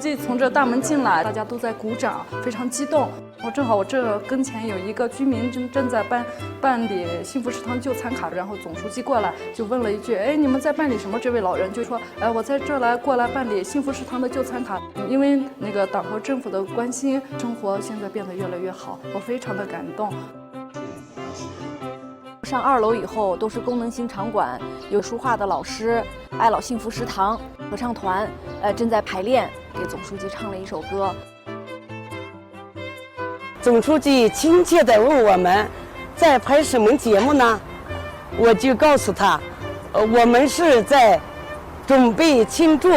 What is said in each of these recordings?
记从这大门进来，大家都在鼓掌，非常激动。正好我这跟前有一个居民正在办理幸福食堂就餐卡，然后总书记过来就问了一句：“哎，你们在办理什么？”这位老人就说：“哎，我在这儿过来办理幸福食堂的就餐卡，因为那个党和政府的关心，生活现在变得越来越好，我非常的感动。”上2楼以后都是功能性场馆，有书画的老师，爱老幸福食堂合唱团，正在排练，给总书记唱了一首歌。总书记亲切地问我们，在拍什么节目呢？我就告诉他，我们是在准备庆祝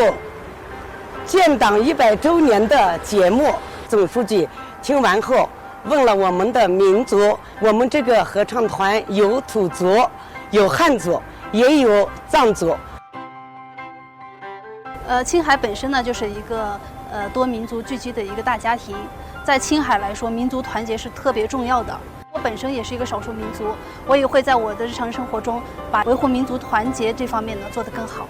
建党100周年的节目。总书记听完后问了我们的民族，我们这个合唱团有土族，有汉族，也有藏族。青海本身呢就是一个多民族聚集的一个大家庭，在青海来说，民族团结是特别重要的。我本身也是一个少数民族，我也会在我的日常生活中把维护民族团结这方面呢做得更好。